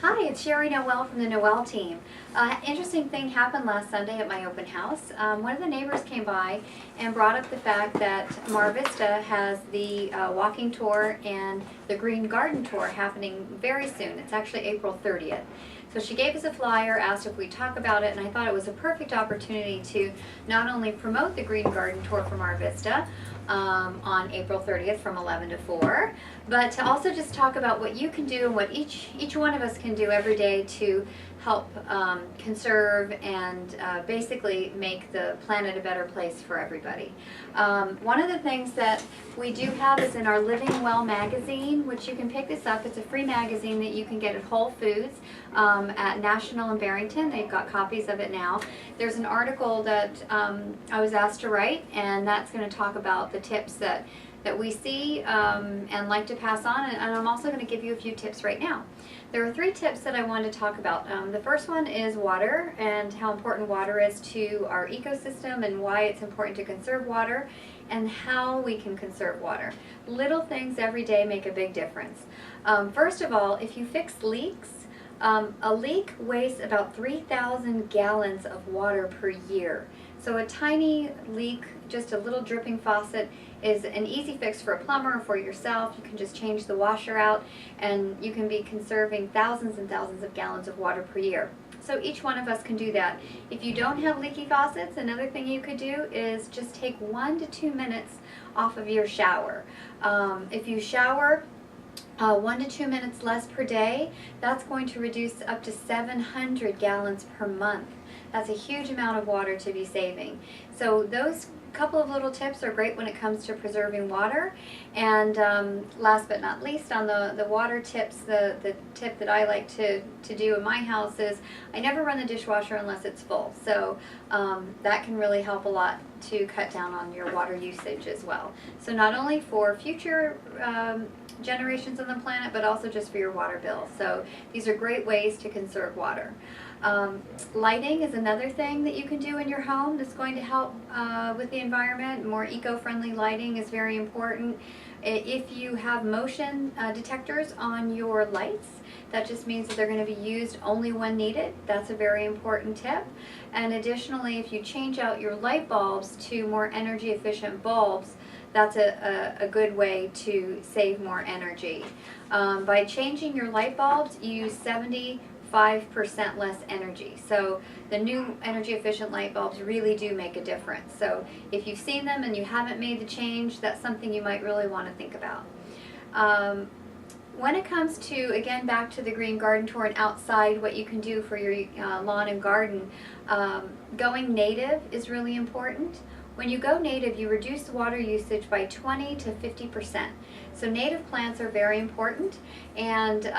Hi, it's Sherry Noel from the Noel team. Interesting thing happened last Sunday at my open house. One of the neighbors came by and brought up the fact that Mar Vista has the walking tour and the Green Garden Tour happening very soon. It's actually April 30th. So she gave us a flyer, asked if we'd talk about it, and I thought it was a perfect opportunity to not only promote the Green Garden Tour from Mar Vista on April 30th from 11 to 4, but to also just talk about what you can do and what each one of us can do every day to help conserve and basically make the planet a better place for everybody. One of the things that we do have is in our Living Well magazine, which you can pick this up. It's a free magazine that you can get at Whole Foods at National and Barrington. They've got copies of it now. There's an article that I was asked to write, and that's going to talk about the tips that we see and like to pass on, and I'm also going to give you a few tips right now. There are 3 tips that I wanted to talk about. The first one is water and how important water is to our ecosystem and why it's important to conserve water and how we can conserve water. Little things every day make a big difference. First of all, if you fix leaks, a leak wastes about 3,000 gallons of water per year. So a tiny leak, just a little dripping faucet, is an easy fix for a plumber or for yourself. You can just change the washer out and you can be conserving thousands and thousands of gallons of water per year. So each one of us can do that. If you don't have leaky faucets, another thing you could do is just take 1 to 2 minutes off of your shower. If you shower 1 to 2 minutes less per day, that's going to reduce up to 700 gallons per month. That's a huge amount of water to be saving. So those couple of little tips are great when it comes to preserving water. And last but not least, on the water tips, the tip that I like to do in my house is I never run the dishwasher unless it's full. So that can really help a lot to cut down on your water usage as well. So not only for future generations on the planet, but also just for your water bill. So these are great ways to conserve water. Lighting is another thing that you can do in your home that's going to help with the environment. More eco-friendly lighting is very important. If you have motion detectors on your lights, that just means that they're going to be used only when needed. That's a very important tip. And additionally, if you change out your light bulbs to more energy efficient bulbs, that's a good way to save more energy. By changing your light bulbs, you use 75% less energy. So the new energy efficient light bulbs really do make a difference. So if you've seen them and you haven't made the change, that's something you might really want to think about. When it comes to, again, back to the Green Garden Tour and outside, what you can do for your lawn and garden, going native is really important. When you go native, you reduce the water usage by 20 to 50%. So native plants are very important, and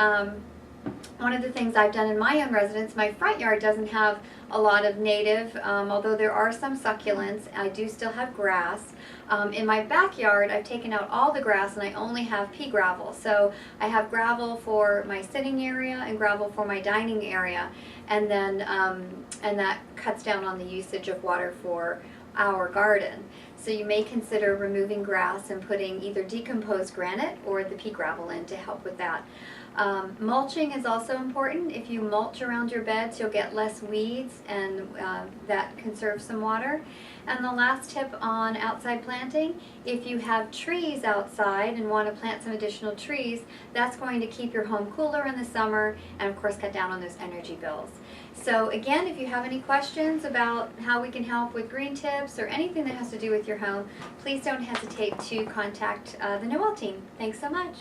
one of the things I've done in my own residence, my front yard doesn't have a lot of native, although there are some succulents. I do still have grass. In my backyard, I've taken out all the grass and I only have pea gravel. So I have gravel for my sitting area and gravel for my dining area, and then and that cuts down on the usage of water for our garden. So you may consider removing grass and putting either decomposed granite or the pea gravel in to help with that. Mulching is also important. If you mulch around your beds, you'll get less weeds, and that conserves some water. And the last tip on outside planting, if you have trees outside and want to plant some additional trees, that's going to keep your home cooler in the summer and of course cut down on those energy bills. So again, if you have any questions about how we can help with green tips or anything that has to do with your home, please don't hesitate to contact the Noel team. Thanks so much.